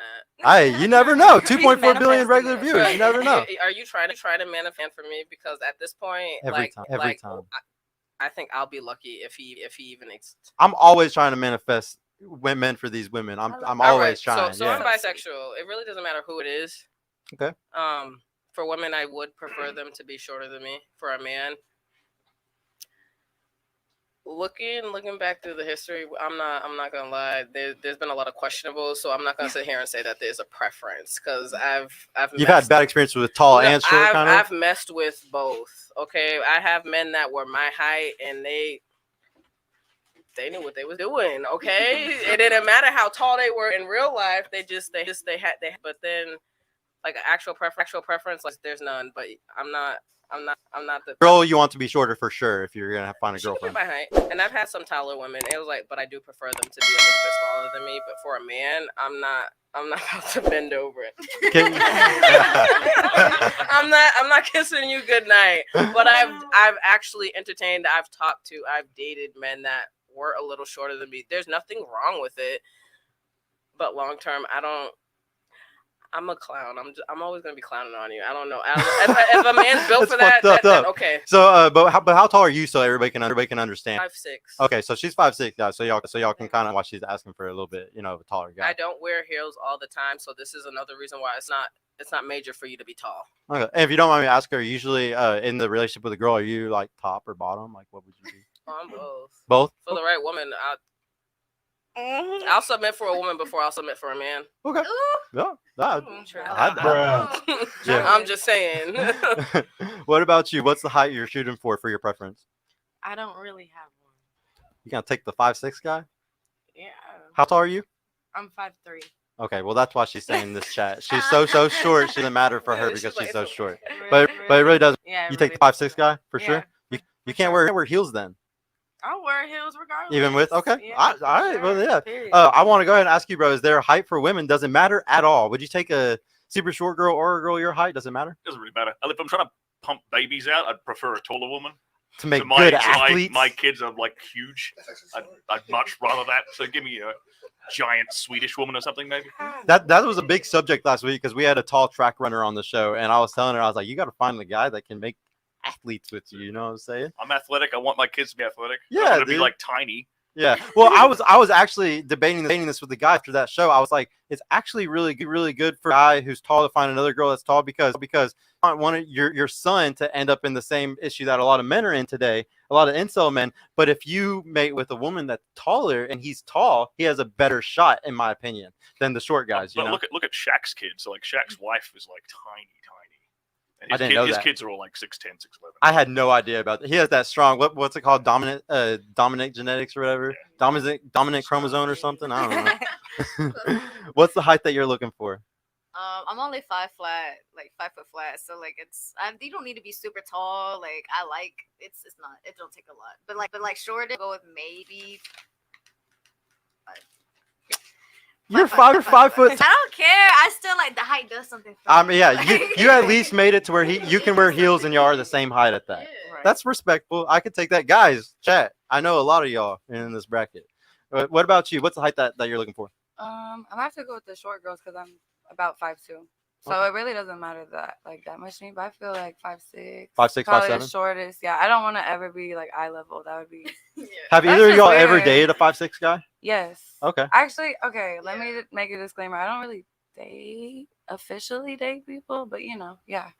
that. Hey, you never know. 2.4 billion regular viewers. You never know. Are you trying to manifest for me? Because at this point, every time. I think I'll be lucky if he even exists. I'm always trying to manifest men for these women. I'm always trying. So I'm bisexual. It really doesn't matter who it is. Okay. For women, I would prefer them to be shorter than me. For a man, looking back through the history, I'm not gonna lie. There's been a lot of questionables, so I'm not gonna sit here and say that there's a preference because you've had bad experiences with tall and short. I've messed with both. Okay, I have men that were my height and they knew what they was doing. Okay, it didn't matter how tall they were in real life. They had. But then, like actual preference, like there's none. But I'm not the girl. You want to be shorter for sure if you're gonna find a girlfriend. My height, and I've had some taller women. It was like, but I do prefer them to be a little bit smaller than me. But for a man, I'm not about to bend over it. I'm not kissing you goodnight. But I've actually entertained. I've talked to. I've dated men that were a little shorter than me. There's nothing wrong with it. But long term, I'm a clown. I'm always gonna be clowning on you. I don't know. If a man's built for that, then okay. So, but how tall are you? So everybody can understand. 5'6". Okay, so she's 5'6", guys. So y'all can kind of why she's asking for a little bit, a taller guy. I don't wear heels all the time, so this is another reason why it's not major for you to be tall. Okay, and if you don't mind me asking, are you usually in the relationship with a girl, are you like top or bottom? Like, what would you be? I'm both. Both? For the right woman, I'll submit for a woman before I'll submit for a man. Okay. Yeah. I'm just saying. What about you? What's the height you're shooting for your preference? I don't really have one. You gonna take the 5'6" guy? Yeah. How tall are you? I'm 5'3". Okay, well that's why she's saying in this chat. She's so short. She doesn't matter for her because she's so short. But it really does. Yeah, you take the 5'6" guy for sure. You can't wear heels then. I'll wear heels regardless. Even with all right, well yeah. Period. I want to go ahead and ask you, bro. Is there height for women? Doesn't matter at all. Would you take a super short girl or a girl your height? Doesn't matter. Doesn't really matter. If I'm trying to pump babies out, I'd prefer a taller woman. To make good athletes. My kids are like huge. I'd much rather that. So give me a giant Swedish woman or something, maybe. That was a big subject last week because we had a tall track runner on the show, and I was telling her, I was like, you got to find the guy that can make athletes with you. You know what I'm saying? I'm athletic. I want my kids to be athletic. Yeah, I want to be like tiny. Yeah. Well, I was actually debating this with the guy after that show. I was like, it's actually really good for a guy who's tall to find another girl that's tall because I want your son to end up in the same issue that a lot of men are in today, a lot of incel men. But if you mate with a woman that's taller and he's tall, he has a better shot, in my opinion, than the short guys. But look at Shaq's kids. So like Shaq's wife is like tiny. And I didn't know that. His kids are all like 6'10", 6'11". I had no idea about that. He has that strong. What's it called? Dominant genetics or whatever. Yeah. Dominant chromosome or something. I don't know. What's the height that you're looking for? I'm only 5 flat, like 5 foot flat. So like you don't need to be super tall. Like I like it don't take a lot. But like short, go with maybe. You're 5 foot. I don't care. I still like the height does something for me. Yeah, you at least made it to where you can wear heels and you are the same height at that. Yeah. Right. That's respectful. I could take that. Guys, chat. I know a lot of y'all in this bracket. What about you? What's the height that you're looking for? I'm gonna have to go with the short girls because I'm about 5'2". So it really doesn't matter that much to me. But I feel like 5'6". 5'6", probably 5'7". the shortest. Yeah, I don't want to ever be like eye level. That would be. Have either of y'all ever dated a 5'6" guy? Yes. Okay. Actually, let me make a disclaimer. I don't really officially date people, but yeah.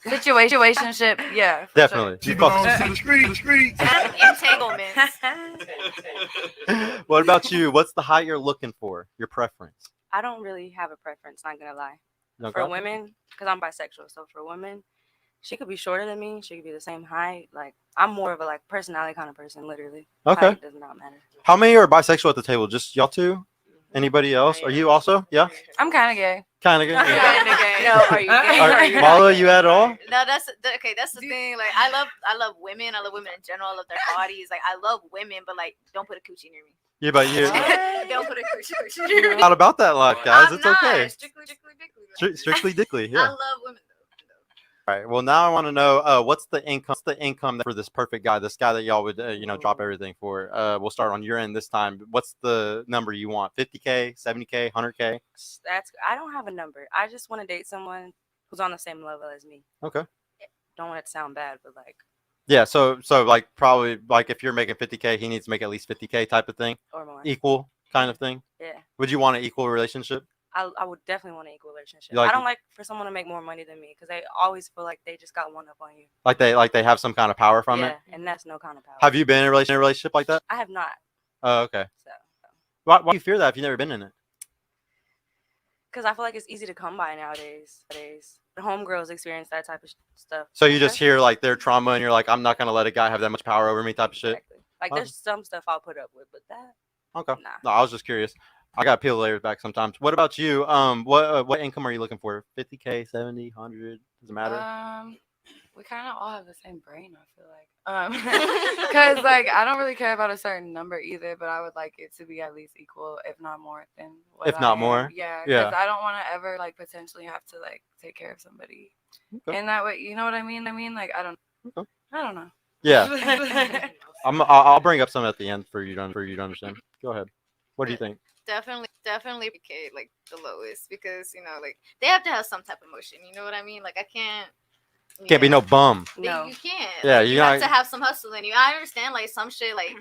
Situationship, yeah. Definitely. Keep it on to the street. Entanglements. What about you? What's the height you're looking for? Your preference? I don't really have a preference, not gonna lie. Okay. For women, because I'm bisexual, so for women, she could be shorter than me. She could be the same height. Like I'm more of a personality kind of person, literally. Okay. Height does not matter. How many are bisexual at the table? Just y'all two? Anybody else? Are you also? Yeah. I'm kind of gay. Kind of gay. Kind of gay. No, are you gay? Mala, you at all? No, that's the thing. Like I love women. I love women in general. I love their bodies. Like I love women, but don't put a coochie near me. Yeah, but you. Don't put a coochie near me. Not about that life, guys. It's okay. Strictly dickly. Strictly dickly. Yeah. I love women though. All right. Well, now I want to know what's the income for this perfect guy, this guy that y'all would drop everything for. We'll start on your end this time. What's the number you want? 50K, 70K, 100K? I don't have a number. I just want to date someone who's on the same level as me. Okay. Don't want it to sound bad, but like. Yeah. So like probably like if you're making 50K, he needs to make at least 50K type of thing. Or more. Equal kind of thing. Yeah. Would you want an equal relationship? I would definitely want an equal relationship. Like- I don't like for someone to make more money than me because they always feel like they just got one up on you. Like they have some kind of power from yeah, it. and that's no kind of power. Have you been in a relationship like that? I have not. Oh, okay. So. Why do you fear that if you've never been in it? Because I feel like it's easy to come by nowadays. The homegirls experience that type of stuff. So you just hear like their trauma and you're like, I'm not gonna let a guy have that much power over me type of shit. Exactly. Like Oh. there's some stuff I'll put up with, but that Okay. nah. No, I was just curious. I gotta peel the layers back sometimes. What about you? What income are you looking for? 50K, 70, 100? Does it matter? We kind of all have the same brain, I feel like. Because like I don't really care about a certain number either, but I would like it to be at least equal, if not more than what If I not am. more? Yeah, Yeah. because I don't want to ever like potentially have to like take care of somebody. Okay. And that way, you know what I mean? Like I don't know. Yeah. I'll bring up some at the end for you to understand. Go ahead. What do you think? Definitely PK like the lowest because like they have to have some type of emotion. You know what I mean? Like I can't. Can't be no bum. No. You can't. Yeah, Like, you you have not- to have some hustle in you. I understand like some shit like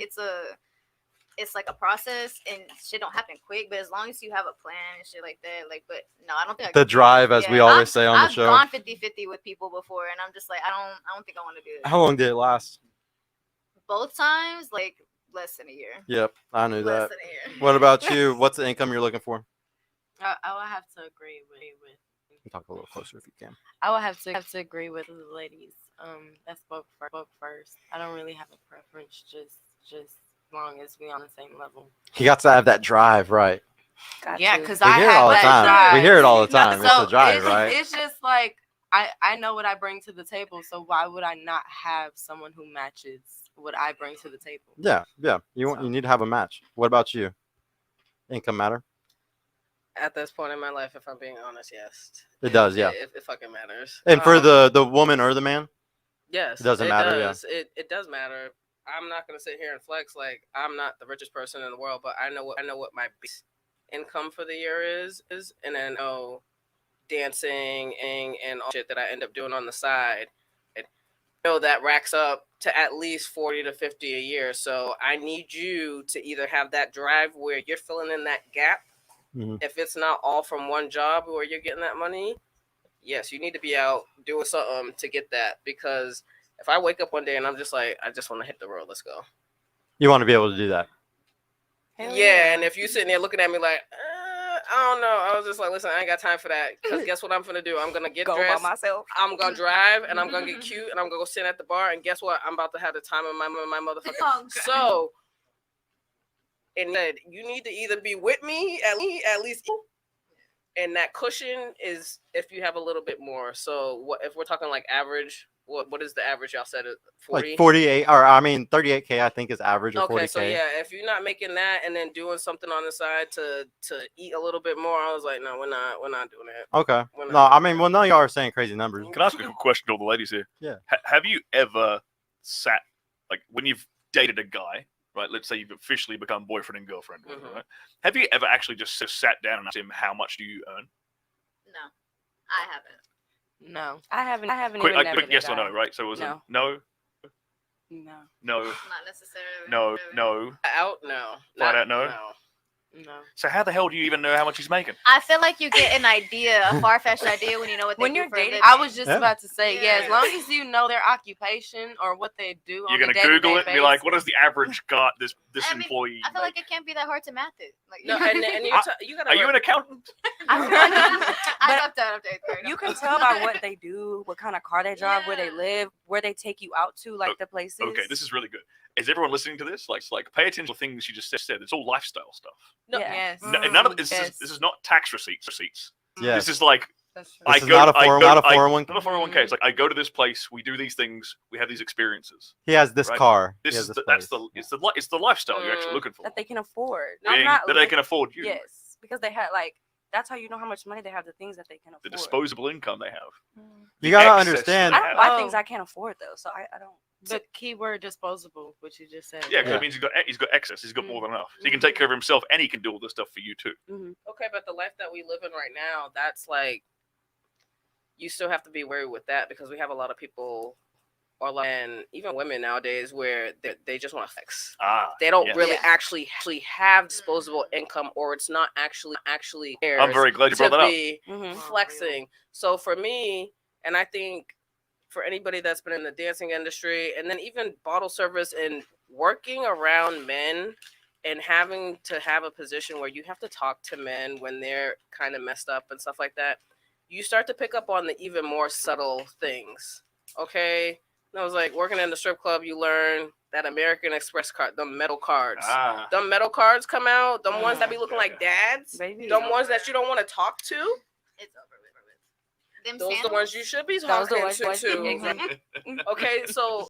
it's like a process and shit don't happen quick, but as long as you have a plan and shit like that, like, but no, I don't think I The could do drive, it. as we always say on the I've show. gone 50-50 with people before, and I'm just like, I don't think I want to do it. How long did it last? Both times, like less than a year. Yep, I knew Less that. than a year. What about you? What's the income you're looking for? I would have to agree with. Talk a little closer if you can. I would have to agree with the ladies. That spoke first. I don't really have a preference. Just as long as we on the same level. You got to have that drive, right? Got Yeah, to. because We I hear it have all the that time. drive. We hear it all the No, time. It's so the drive, right? It's just like I know what I bring to the table, so why would I not have someone who matches what I bring to the table? Yeah. You need to have a match. What about you? Income matter? At this point in my life, if I'm being honest, yes. It does, yeah. It fucking matters. And for the woman or the man? Yes, It doesn't matter, yeah. does. It does matter. I'm not gonna sit here and flex like I'm not the richest person in the world, but I know what my base income for the year is, and then dancing and all shit that I end up doing on the side. That racks up to at least 40 to 50 a year. So I need you to either have that drive where you're filling in that gap. Mhm. If it's not all from one job where you're getting that money, yes, you need to be out doing something to get that. Because if I wake up one day and I'm just like, I just want to hit the road, let's go. You want to be able to do that. Hell Yeah, and if you sitting there looking at me like, I don't know, I was just like, listen, I ain't got time for that. Because guess what I'm gonna do? I'm gonna get Go dressed. by myself. I'm gonna drive and I'm gonna get cute and I'm gonna go sit at the bar and guess what? I'm about to have the time of my motherfucking. Oh, God. So, and you need to either be with me at least, and that cushion is if you have a little bit more. So, what if we're talking like average? What is the average? Y'all said it 40. Like 48, or I mean 38K, I think is average, or Okay, 40K. so yeah, if you're not making that and then doing something on the side to eat a little bit more, I was like, no, we're not doing that. Okay. We're not No, I doing mean, that. well, none of y'all are saying crazy numbers. Can I ask a quick question to all the ladies here? Yeah. Have you ever sat, like, when you've dated a guy, right? Let's say you've officially become boyfriend and girlfriend, whatever, Mhm. right? Have you ever actually just sat down and asked him how much do you earn? No, I haven't. No. I haven't Quick, even quick yes or no, right? So it was No. no, No. no, Not necessarily. no, no. Out? No. Flat out no? No. So how the hell do you even know how much he's making? I feel like you get an idea, a far-fetched idea, when you know what they When do you're for a dating, living. I was just Yeah. about to say, yeah, as Yeah. long as you know their occupation or what they do on You're a gonna Google day-to-day it and be like, what basis. does the average got this I mean, employee? I feel like it can't be that hard to math it. Like, No, and you gotta. Are you an accountant? I dropped out of eighth grade. You can tell by what they do, what kind of car they drive, where they Yeah. live, where they take you out to, like the places. Okay, this is really good. Is everyone listening to this? Like, pay attention to the things you just said. It's all lifestyle stuff. No, Yeah. yes. No, none of this. Yes. This is not tax receipts. Yes. This is like That's true. This is not a 401k. Not a 401k. It's like I go to this place, we do these things, we have these experiences. He has this Right. car. This He is has the, place. it's the lifestyle you're actually looking for. that they can afford. Being- I'm not that they can afford you. Yes, because they had like That's how you know how much money they have, the things that they can afford. The disposable income they have. You gotta Access to understand. that. I don't buy Oh. things I can't afford though, so I don't. But keyword disposable, which you just said. Yeah, because Yeah. it means he's got excess. He's got more than enough. So he can take care of himself, and he can do all this stuff for you too. Okay, but the life that we live in right now, that's like, you still have to be wary with that because we have a lot of people, and even women nowadays, where they just want to flex. They don't yes. really actually have disposable income, or it's not actually I'm very glad you brought that up. be flexing. So for me, and I think for anybody that's been in the dancing industry, and then even bottle service and working around men and having to have a position where you have to talk to men when they're kind of messed up and stuff like that, you start to pick up on the even more subtle things. Okay? And I was like, working in the strip club, you learn that American Express card, the metal cards. Them metal cards come out, them ones that be looking like dads, Baby. them ones that you don't want to talk to. It's over with. Them Those are the sandals? ones you should be Those the talking ones- to. Exactly. Okay, so